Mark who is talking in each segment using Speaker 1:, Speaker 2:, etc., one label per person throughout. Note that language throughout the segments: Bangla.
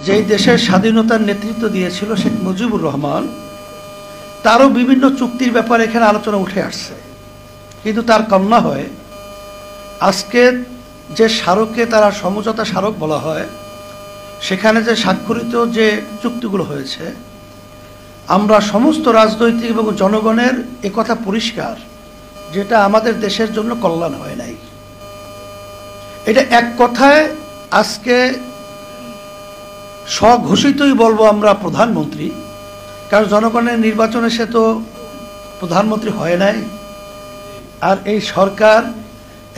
Speaker 1: যেই দেশের স্বাধীনতার নেতৃত্ব দিয়েছিল শেখ মুজিবুর রহমান, তারও বিভিন্ন চুক্তির ব্যাপারে এখানে আলোচনা উঠে আসছে। কিন্তু তার কন্যা হয় আজকে যে স্মারকে তারা সমঝোতা স্মারক বলা হয়, সেখানে যে স্বাক্ষরিত যে চুক্তিগুলো হয়েছে, আমরা সমস্ত রাজনৈতিক এবং জনগণের একথা পরিষ্কার, যেটা আমাদের দেশের জন্য কল্যাণ হয় নাই। এটা এক কথায় আজকে স্বঘোষিতই বলবো আমরা প্রধানমন্ত্রী, কারণ জনগণের নির্বাচনে সে তো প্রধানমন্ত্রী হয় নাই, আর এই সরকার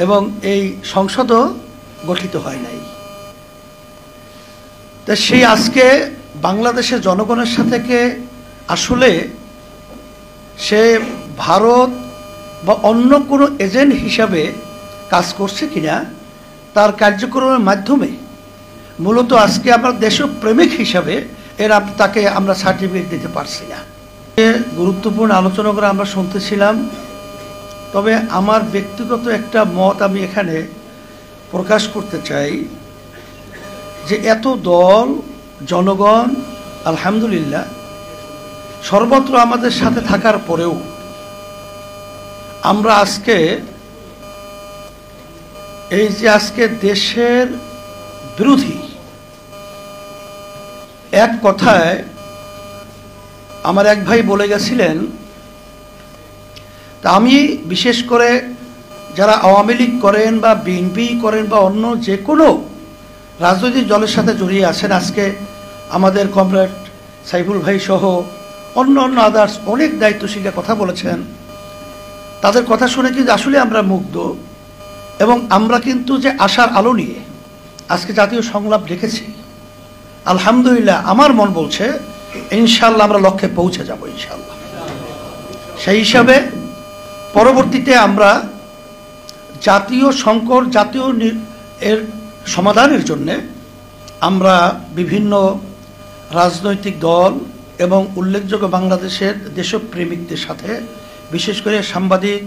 Speaker 1: এবং এই সংসদও গঠিত হয় নাই। তা সেই আজকে বাংলাদেশের জনগণের সাথে আসলে সে ভারত বা অন্য কোনো এজেন্ট হিসাবে কাজ করছে কিনা, তার কার্যক্রমের মাধ্যমে মূলত আজকে আমরা দেশপ্রেমিক হিসাবে তাকে আমরা সার্টিফিকেট দিতে পারছি না। গুরুত্বপূর্ণ আলোচনা করে আমরা শুনতেছিলাম। তবে আমার ব্যক্তিগত একটা মত আমি এখানে প্রকাশ করতে চাই যে এত দল, জনগণ আলহামদুলিল্লাহ সর্বত্র আমাদের সাথে থাকার পরেও আমরা আজকে এই যে আজকে দেশের বিরোধী, এক কথায় আমার এক ভাই বলে গেছিলেন, তা আমি বিশেষ করে যারা আওয়ামী লীগ করেন বা বিএনপি করেন বা অন্য যে কোনো রাজনৈতিক দলের সাথে জড়িয়ে আছেন, আজকে আমাদের কমরেড সাইফুল ভাই সহ অন্য অন্য আদার্স অনেক দায়িত্বশীলরা কথা বলেছেন, তাদের কথা শুনে কিন্তু আসলে আমরা মুগ্ধ। এবং আমরা কিন্তু যে আশার আলো নিয়ে আজকে জাতীয় সংলাপ রেখেছি, আলহামদুলিল্লাহ আমার মন বলছে ইনশাল্লাহ আমরা লক্ষ্যে পৌঁছে যাব ইনশাল্লাহ। সেই হিসাবে পরবর্তীতে আমরা জাতীয় সংকট, জাতীয় এর সমাধানের জন্যে আমরা বিভিন্ন রাজনৈতিক দল এবং উল্লেখযোগ্য বাংলাদেশের দেশপ্রেমিকদের সাথে, বিশেষ করে সাংবাদিক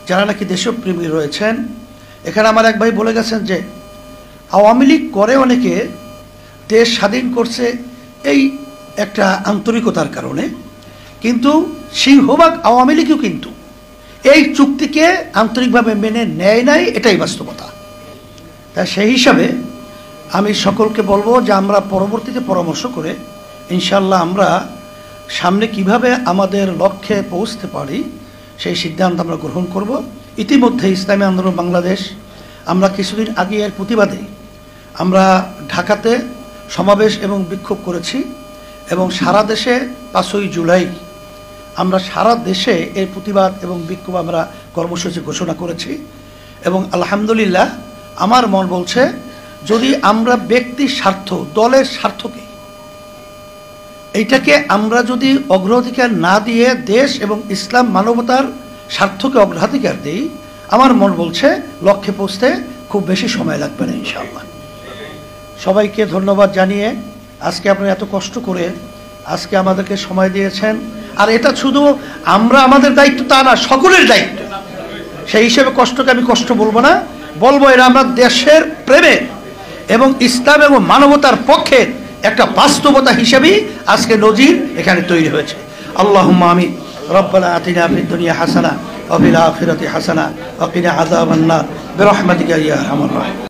Speaker 1: যারা নাকি দেশপ্রেমী রয়েছেন, এখানে আমার এক ভাই বলে গেছেন যে আওয়ামী লীগ করে অনেকে দেশ স্বাধীন করছে এই একটা আন্তরিকতার কারণে, কিন্তু সিংহভাগ আওয়ামী লীগও কিন্তু এই চুক্তিকে আন্তরিকভাবে মেনে নেয় নাই, এটাই বাস্তবতা। তাই সেই হিসাবে আমি সকলকে বলবো যে আমরা পরবর্তীতে পরামর্শ করে ইনশাল্লাহ আমরা সামনে কিভাবে আমাদের লক্ষ্যে পৌঁছতে পারি সেই সিদ্ধান্ত আমরা গ্রহণ করব। ইতিমধ্যে ইসলামী আন্দোলন বাংলাদেশ আমরা কিছুদিন আগে এর প্রতিবাদে আমরা ঢাকাতে সমাবেশ এবং বিক্ষোভ করেছি, এবং সারা দেশে 5ই জুলাই আমরা সারা দেশে এর প্রতিবাদ এবং বিক্ষোভ আমরা কর্মসূচি ঘোষণা করেছি। এবং আলহামদুলিল্লাহ আমার মন বলছে যদি আমরা ব্যক্তির স্বার্থ, দলের স্বার্থকে, এইটাকে আমরা যদি অগ্রাধিকার না দিয়ে দেশ এবং ইসলাম মানবতার স্বার্থকে অগ্রাধিকার দিই, আমার মন বলছে লক্ষ্যে পৌঁছতে খুব বেশি সময় লাগবে না ইনশাআল্লাহ। সবাইকে ধন্যবাদ জানিয়ে আজকে আপনারা এত কষ্ট করে আজকে আমাদেরকে সময় দিয়েছেন। আর এটা শুধু আমরা আমাদের দায়িত্ব তা না, সকলের দায়িত্ব। সেই হিসেবে কষ্টকে আমি কষ্ট বলবো না, বলবো এরা আমরা দেশের প্রেমে এবং ইসলাম এবং মানবতার পক্ষে একটা বাস্তবতা হিসেবেই আজকে নজির এখানে তৈরি হয়েছে। আল্লাহুম্মা আমিন। রব্বানা আতিনা ফিদ দুনিয়া হাসানা ওয়া ফিল আখিরাতি হাসানা ওয়া কিনা আযাবান নার বিরহমাতিকা ইয়া আরহামার রাহিমিন।